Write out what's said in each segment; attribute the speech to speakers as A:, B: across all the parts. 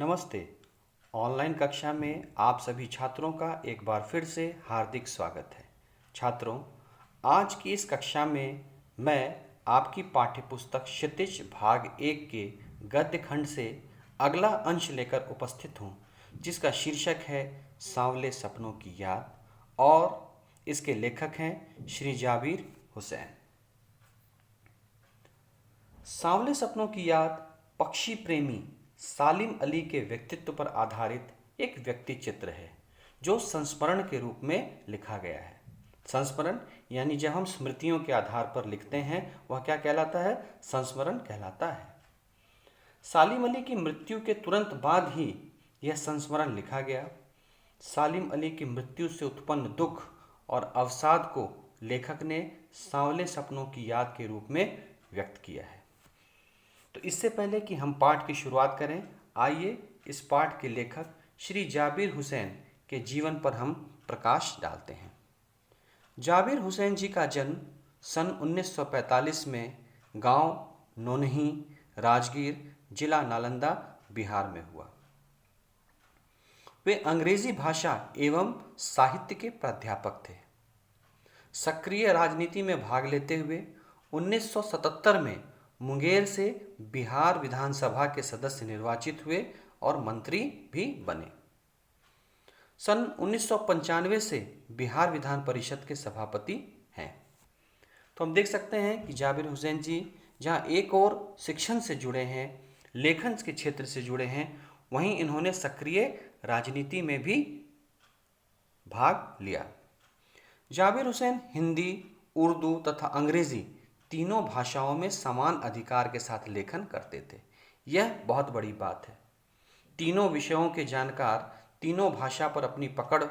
A: नमस्ते। ऑनलाइन कक्षा में आप सभी छात्रों का एक बार फिर से हार्दिक स्वागत है। छात्रों, आज की इस कक्षा में मैं आपकी पाठ्यपुस्तक क्षितिज भाग 1 के गद्य खंड से अगला अंश लेकर उपस्थित हूँ, जिसका शीर्षक है सांवले सपनों की याद और इसके लेखक हैं श्री जाबिर हुसैन। सांवले सपनों की याद पक्षी प्रेमी सालिम अली के व्यक्तित्व पर आधारित एक व्यक्ति चित्र है, जो संस्मरण के रूप में लिखा गया है। संस्मरण यानी जब हम स्मृतियों के आधार पर लिखते हैं, वह क्या कहलाता है? संस्मरण कहलाता है। सालिम अली की मृत्यु के तुरंत बाद ही यह संस्मरण लिखा गया। सालिम अली की मृत्यु से उत्पन्न दुख और अवसाद को लेखक ने सांवले सपनों की याद के रूप में व्यक्त किया है। तो इससे पहले कि हम पाठ की शुरुआत करें, आइए इस पाठ के लेखक श्री जाबिर हुसैन के जीवन पर हम प्रकाश डालते हैं। जाबिर हुसैन जी का जन्म सन 1945 में गांव नोनही, राजगीर, जिला नालंदा, बिहार में हुआ। वे अंग्रेजी भाषा एवं साहित्य के प्राध्यापक थे। सक्रिय राजनीति में भाग लेते हुए 1977 में मुंगेर से बिहार विधानसभा के सदस्य निर्वाचित हुए और मंत्री भी बने। सन 1995 से बिहार विधान परिषद के सभापति हैं। तो हम देख सकते हैं कि जाबिर हुसैन जी जहां एक और शिक्षण से जुड़े हैं, लेखन के क्षेत्र से जुड़े हैं, वहीं इन्होंने सक्रिय राजनीति में भी भाग लिया। जाबिर हुसैन हिंदी, उर्दू तथा अंग्रेजी तीनों भाषाओं में समान अधिकार के साथ लेखन करते थे। यह बहुत बड़ी बात है। तीनों विषयों के जानकार तीनों भाषा पर अपनी पकड़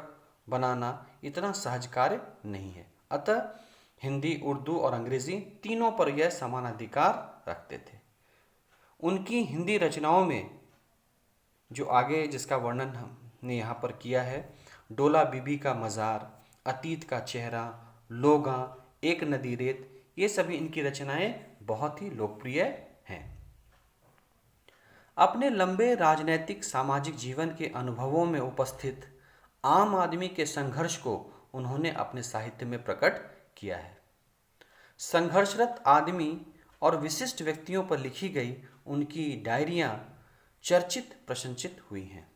A: बनाना इतना सहज कार्य नहीं है। अतः हिंदी, उर्दू और अंग्रेजी तीनों पर यह समान अधिकार रखते थे। उनकी हिंदी रचनाओं में जो आगे जिसका वर्णन हमने यहाँ पर किया है, डोला बीबी का मज़ार, अतीत का चेहरा, लोगा, एक नदी रेत, ये सभी इनकी रचनाएं बहुत ही लोकप्रिय हैं। अपने लंबे राजनैतिक सामाजिक जीवन के अनुभवों में उपस्थित आम आदमी के संघर्ष को उन्होंने अपने साहित्य में प्रकट किया है। संघर्षरत आदमी और विशिष्ट व्यक्तियों पर लिखी गई उनकी डायरियां चर्चित प्रशंसित हुई हैं।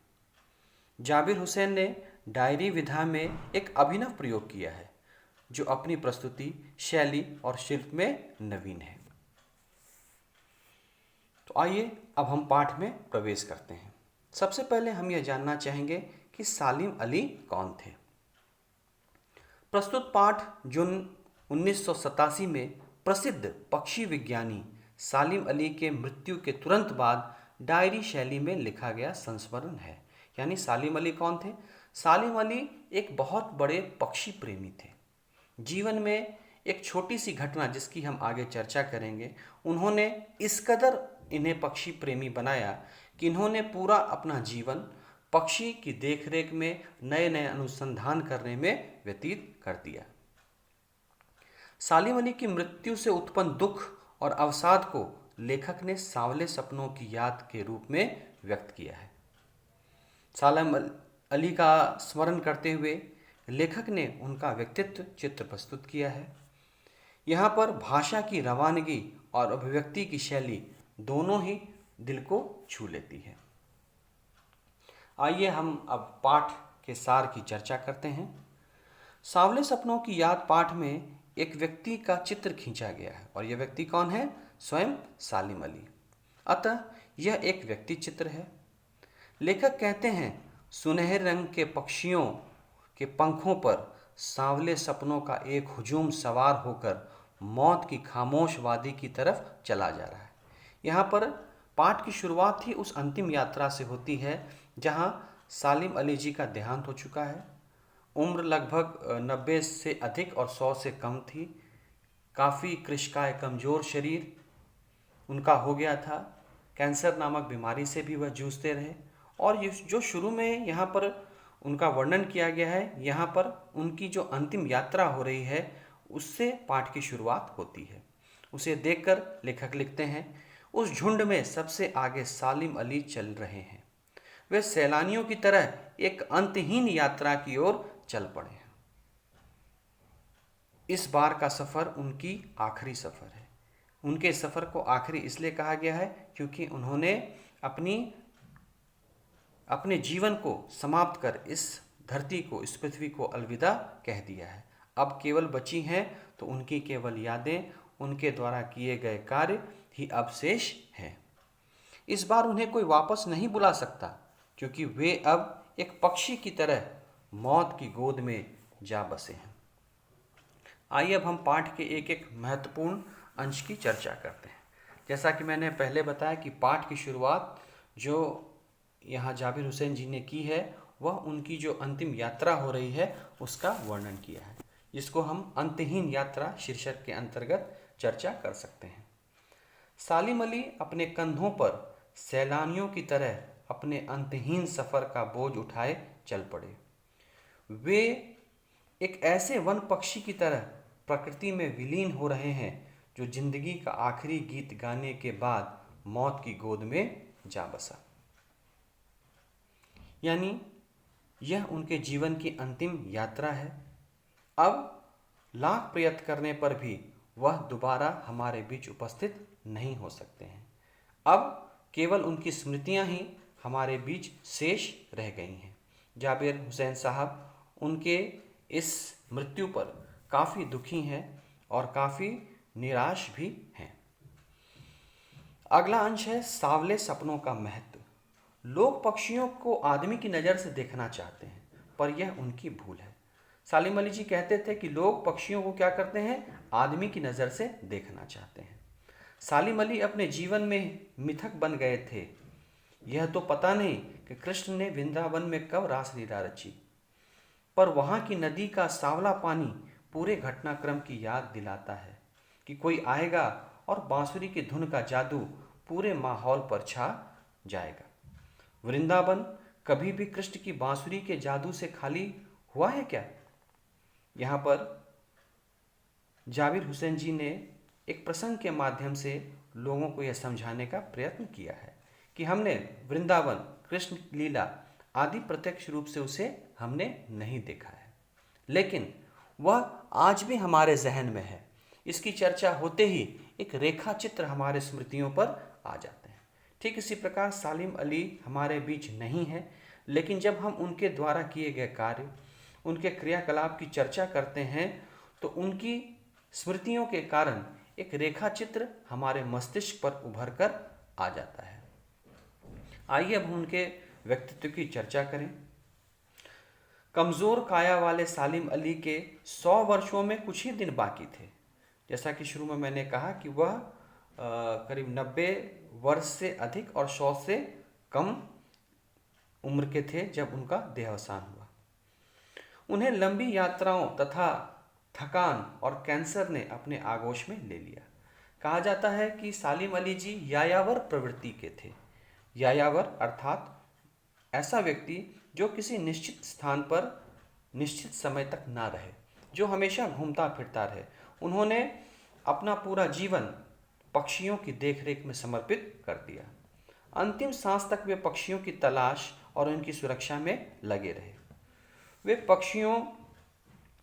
A: जाबिर हुसैन ने डायरी विधा में एक अभिनव प्रयोग किया है, जो अपनी प्रस्तुति, शैली और शिल्प में नवीन है। तो आइए अब हम पाठ में प्रवेश करते हैं। सबसे पहले हम यह जानना चाहेंगे कि सालिम अली कौन थे। प्रस्तुत पाठ जून 1987 में प्रसिद्ध पक्षी विज्ञानी सालिम अली के मृत्यु के तुरंत बाद डायरी शैली में लिखा गया संस्मरण है। यानी सालिम अली कौन थे? सालिम अली एक बहुत बड़े पक्षी प्रेमी थे। जीवन में एक छोटी सी घटना, जिसकी हम आगे चर्चा करेंगे, उन्होंने इस कदर इन्हें पक्षी प्रेमी बनाया कि इन्होंने पूरा अपना जीवन पक्षी की देखरेख में, नए नए अनुसंधान करने में व्यतीत कर दिया। सालिम अली की मृत्यु से उत्पन्न दुख और अवसाद को लेखक ने सांवले सपनों की याद के रूप में व्यक्त किया है। सालिम अली का स्मरण करते हुए लेखक ने उनका व्यक्तित्व चित्र प्रस्तुत किया है। यहाँ पर भाषा की रवानगी और अभिव्यक्ति की शैली दोनों ही दिल को छू लेती है। आइए हम अब पाठ के सार की चर्चा करते हैं। सांवले सपनों की याद पाठ में एक व्यक्ति का चित्र खींचा गया है, और यह व्यक्ति कौन है? स्वयं सालिम अली। अतः यह एक व्यक्ति चित्र है। लेखक कहते हैं, सुनहरे रंग के पक्षियों के पंखों पर सांवले सपनों का एक हुजूम सवार होकर मौत की खामोश वादी की तरफ चला जा रहा है। यहाँ पर पाठ की शुरुआत ही उस अंतिम यात्रा से होती है जहाँ सालिम अली जी का देहांत हो चुका है। उम्र लगभग 90 से अधिक और 100 से कम थी। काफ़ी कृशकाय कमज़ोर शरीर उनका हो गया था। कैंसर नामक बीमारी से भी वह जूझते रहे। और ये जो शुरू में यहाँ पर उनका वर्णन किया गया है, यहाँ पर उनकी जो अंतिम यात्रा हो रही है, उससे पाठ की शुरुआत होती है। उसे देखकर लेखक लिखते हैं, उस झुंड में सबसे आगे सालिम अली चल रहे हैं। वे सैलानियों की तरह एक अंतहीन यात्रा की ओर चल पड़े। इस बार का सफ़र उनकी आखिरी सफ़र है। उनके सफ़र को आखिरी इसलिए कहा गया है क्योंकि उन्होंने अपनी अपने जीवन को समाप्त कर इस धरती को, इस पृथ्वी को अलविदा कह दिया है। अब केवल बची हैं तो उनकी केवल यादें, उनके द्वारा किए गए कार्य ही अब शेष हैं। इस बार उन्हें कोई वापस नहीं बुला सकता क्योंकि वे अब एक पक्षी की तरह मौत की गोद में जा बसे हैं। आइए अब हम पाठ के एक एक महत्वपूर्ण अंश की चर्चा करते हैं। जैसा कि मैंने पहले बताया कि पाठ की शुरुआत जो यहाँ जाबिर हुसैन जी ने की है, वह उनकी जो अंतिम यात्रा हो रही है उसका वर्णन किया है, जिसको हम अंतहीन यात्रा शीर्षक के अंतर्गत चर्चा कर सकते हैं। सालिम अली अपने कंधों पर सैलानियों की तरह अपने अंतहीन सफ़र का बोझ उठाए चल पड़े। वे एक ऐसे वन पक्षी की तरह प्रकृति में विलीन हो रहे हैं जो जिंदगी का आखिरी गीत गाने के बाद मौत की गोद में जा बसा। यानी यह उनके जीवन की अंतिम यात्रा है। अब लाख प्रयत्न करने पर भी वह दोबारा हमारे बीच उपस्थित नहीं हो सकते हैं। अब केवल उनकी स्मृतियां ही हमारे बीच शेष रह गई हैं। जाबिर हुसैन साहब उनके इस मृत्यु पर काफ़ी दुखी हैं और काफ़ी निराश भी हैं। अगला अंश है सांवले सपनों का महत्व। लोग पक्षियों को आदमी की नज़र से देखना चाहते हैं, पर यह उनकी भूल है। सालिम अली जी कहते थे कि लोग पक्षियों को क्या करते हैं, आदमी की नज़र से देखना चाहते हैं। सालिम अली अपने जीवन में मिथक बन गए थे। यह तो पता नहीं कि कृष्ण ने वृंदावन में कब रासलीला रची, पर वहाँ की नदी का सांवला पानी पूरे घटनाक्रम की याद दिलाता है कि कोई आएगा और बांसुरी की धुन का जादू पूरे माहौल पर छा जाएगा। वृंदावन कभी भी कृष्ण की बांसुरी के जादू से खाली हुआ है क्या? यहाँ पर जाबिर हुसैन जी ने एक प्रसंग के माध्यम से लोगों को यह समझाने का प्रयत्न किया है कि हमने वृंदावन, कृष्ण लीला आदि प्रत्यक्ष रूप से उसे हमने नहीं देखा है, लेकिन वह आज भी हमारे जहन में है। इसकी चर्चा होते ही एक रेखा चित्र हमारे स्मृतियों पर आ जाते हैं। ठीक इसी प्रकार सालिम अली हमारे बीच नहीं है, लेकिन जब हम उनके द्वारा किए गए कार्य, उनके क्रियाकलाप की चर्चा करते हैं तो उनकी स्मृतियों के कारण एक रेखा चित्र हमारे मस्तिष्क पर उभर कर आ जाता है। आइए अब उनके व्यक्तित्व की चर्चा करें। कमज़ोर काया वाले सालिम अली के 100 वर्षों में कुछ ही दिन बाकी थे। जैसा कि शुरू में मैंने कहा कि वह करीब 90 वर्ष से अधिक और 100 से कम उम्र के थे जब उनका देहावसान हुआ। उन्हें लंबी यात्राओं तथा थकान और कैंसर ने अपने आगोश में ले लिया। कहा जाता है कि सालिम अली जी यायावर प्रवृत्ति के थे। यायावर अर्थात ऐसा व्यक्ति जो किसी निश्चित स्थान पर निश्चित समय तक ना रहे, जो हमेशा घूमता फिरता रहे। उन्होंने अपना पूरा जीवन पक्षियों की देखरेख में समर्पित कर दिया। अंतिम सांस तक वे पक्षियों की तलाश और उनकी सुरक्षा में लगे रहे। वे पक्षियों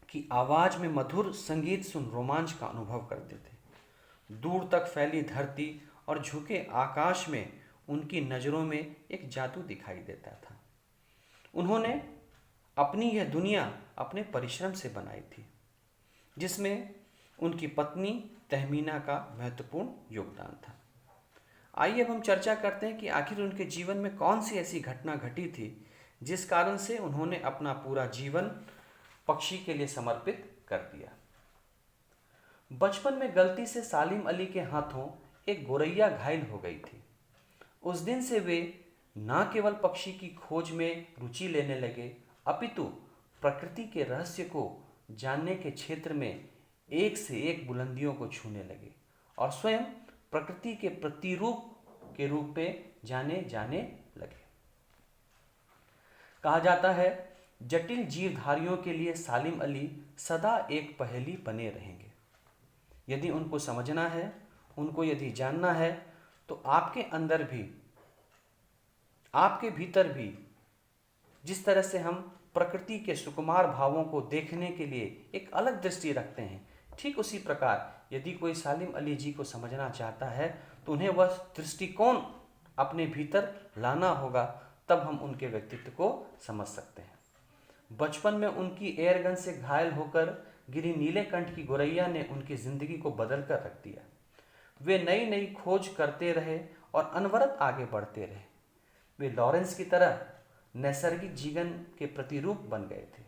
A: की आवाज़ में मधुर संगीत सुन रोमांच का अनुभव करते थे। दूर तक फैली धरती और झुके आकाश में उनकी नज़रों में एक जादू दिखाई देता था। उन्होंने अपनी यह दुनिया अपने परिश्रम से बनाई थी, जिसमें उनकी पत्नी तहमीना का महत्वपूर्ण योगदान था। आइए अब हम चर्चा करते हैं कि आखिर उनके जीवन में कौन सी ऐसी घटना घटी थी जिस कारण से उन्होंने अपना पूरा जीवन पक्षी के लिए समर्पित कर दिया। बचपन में गलती से सालिम अली के हाथों एक गोरैया घायल हो गई थी। उस दिन से वे न केवल पक्षी की खोज में रुचि लेने लगे, अपितु प्रकृति के रहस्य को जानने के क्षेत्र में एक से एक बुलंदियों को छूने लगे और स्वयं प्रकृति के प्रतिरूप के रूप में जाने लगे। कहा जाता है, जटिल जीवधारियों के लिए सालिम अली सदा एक पहेली बने रहेंगे। यदि उनको समझना है, उनको यदि जानना है, तो आपके अंदर भी आपके भीतर भी जिस तरह से हम प्रकृति के सुकुमार भावों को देखने के लिए एक अलग दृष्टि रखते हैं, ठीक उसी प्रकार यदि कोई सालिम अली जी को समझना चाहता है तो उन्हें वह दृष्टिकोण अपने भीतर लाना होगा, तब हम उनके व्यक्तित्व को समझ सकते हैं। बचपन में उनकी एयरगन से घायल होकर गिरी नीलेकंठ की गोरैया ने उनकी जिंदगी को बदल कर रख दिया। वे नई नई खोज करते रहे और अनवरत आगे बढ़ते रहे। वे लॉरेंस की तरह नैसर्गिक जीवन के प्रतिरूप बन गए थे।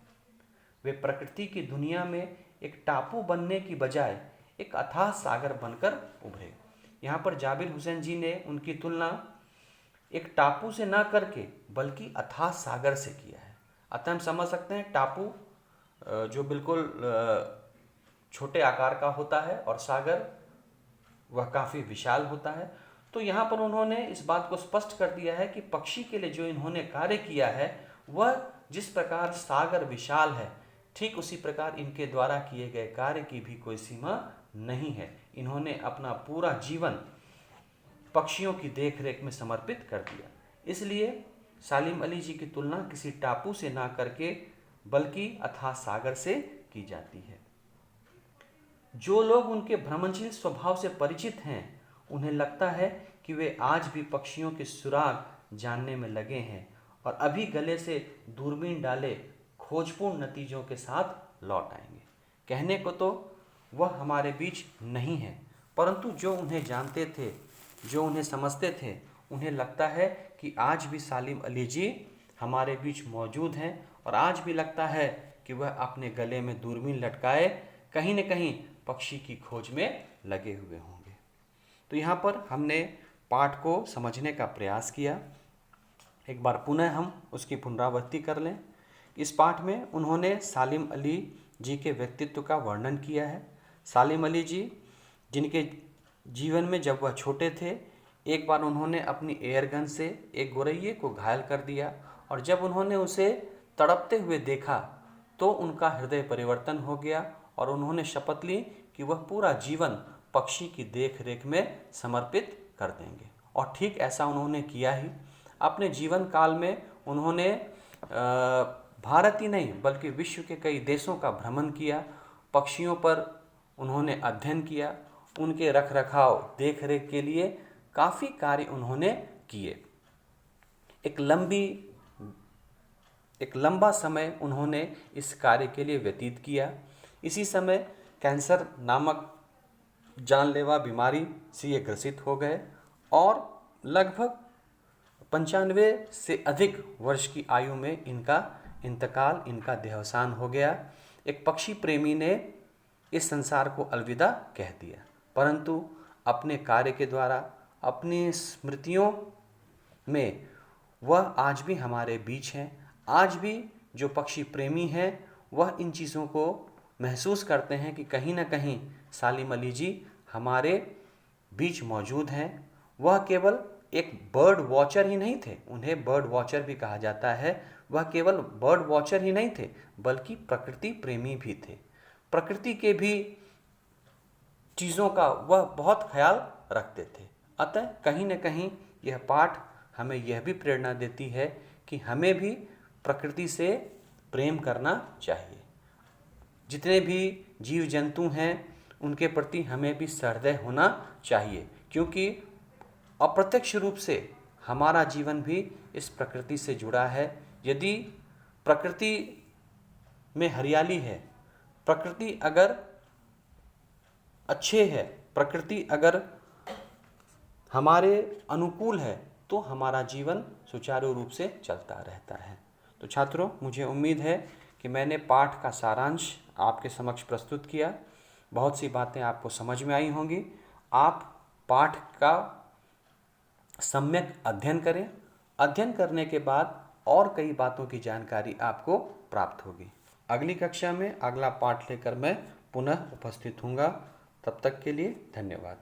A: वे प्रकृति की दुनिया में एक टापू बनने की बजाय एक अथाह सागर बनकर उभरे। यहाँ पर जाबिर हुसैन जी ने उनकी तुलना एक टापू से ना करके बल्कि अथाह सागर से किया है। अतः हम समझ सकते हैं टापू जो बिल्कुल छोटे आकार का होता है और सागर वह काफ़ी विशाल होता है। तो यहाँ पर उन्होंने इस बात को स्पष्ट कर दिया है कि पक्षी के लिए जो इन्होंने कार्य किया है वह जिस प्रकार सागर विशाल है, ठीक उसी प्रकार इनके द्वारा किए गए कार्य की भी कोई सीमा नहीं है। इन्होंने अपना पूरा जीवन पक्षियों की देखरेख में समर्पित कर दिया। इसलिए सालिम अली जी की तुलना किसी टापू से ना करके बल्कि अथाह सागर से की जाती है। जो लोग उनके भ्रमणशील स्वभाव से परिचित हैं उन्हें लगता है कि वे आज भी पक्षियों के सुराग जानने में लगे हैं और अभी गले से दूरबीन डाले खोजपूर्ण नतीजों के साथ लौट आएंगे। कहने को तो वह हमारे बीच नहीं है, परंतु जो उन्हें जानते थे, जो उन्हें समझते थे, उन्हें लगता है कि आज भी सालिम अली जी हमारे बीच मौजूद हैं और आज भी लगता है कि वह अपने गले में दूरबीन लटकाए कहीं न कहीं पक्षी की खोज में लगे हुए होंगे। तो यहाँ पर हमने पाठ को समझने का प्रयास किया। एक बार पुनः हम उसकी पुनरावृत्ति कर लें। इस पाठ में उन्होंने सालिम अली जी के व्यक्तित्व का वर्णन किया है। सालिम अली जी जिनके जीवन में जब वह छोटे थे, एक बार उन्होंने अपनी एयरगन से एक गोरैये को घायल कर दिया और जब उन्होंने उसे तड़पते हुए देखा तो उनका हृदय परिवर्तन हो गया और उन्होंने शपथ ली कि वह पूरा जीवन पक्षी की देख रेख में समर्पित कर देंगे। और ठीक ऐसा उन्होंने किया ही। अपने जीवन काल में उन्होंने भारत ही नहीं बल्कि विश्व के कई देशों का भ्रमण किया। पक्षियों पर उन्होंने अध्ययन किया, उनके रख रखाव देख रेख के लिए काफ़ी कार्य उन्होंने किए। एक लंबा समय उन्होंने इस कार्य के लिए व्यतीत किया। इसी समय कैंसर नामक जानलेवा बीमारी से ये ग्रसित हो गए और लगभग 95 से अधिक वर्ष की आयु में इनका इंतकाल, इनका देहावसान हो गया। एक पक्षी प्रेमी ने इस संसार को अलविदा कह दिया, परंतु अपने कार्य के द्वारा, अपनी स्मृतियों में वह आज भी हमारे बीच हैं। आज भी जो पक्षी प्रेमी हैं वह इन चीज़ों को महसूस करते हैं कि कहीं ना कहीं सालिम अली जी हमारे बीच मौजूद हैं। वह केवल एक बर्ड वॉचर ही नहीं थे, उन्हें बर्ड वॉचर भी कहा जाता है। वह केवल बर्ड वॉचर ही नहीं थे बल्कि प्रकृति प्रेमी भी थे। प्रकृति के भी चीज़ों का वह बहुत ख्याल रखते थे। अतः कहीं न कहीं यह पाठ हमें यह भी प्रेरणा देती है कि हमें भी प्रकृति से प्रेम करना चाहिए। जितने भी जीव जंतु हैं उनके प्रति हमें भी सहृदय होना चाहिए, क्योंकि अप्रत्यक्ष रूप से हमारा जीवन भी इस प्रकृति से जुड़ा है। यदि प्रकृति में हरियाली है, प्रकृति अगर अच्छे है, प्रकृति अगर हमारे अनुकूल है तो हमारा जीवन सुचारू रूप से चलता रहता है। तो छात्रों, मुझे उम्मीद है कि मैंने पाठ का सारांश आपके समक्ष प्रस्तुत किया। बहुत सी बातें आपको समझ में आई होंगी। आप पाठ का सम्यक अध्ययन करें। अध्ययन करने के बाद और कई बातों की जानकारी आपको प्राप्त होगी। अगली कक्षा में अगला पाठ लेकर मैं पुनः उपस्थित हूँगा। तब तक के लिए धन्यवाद।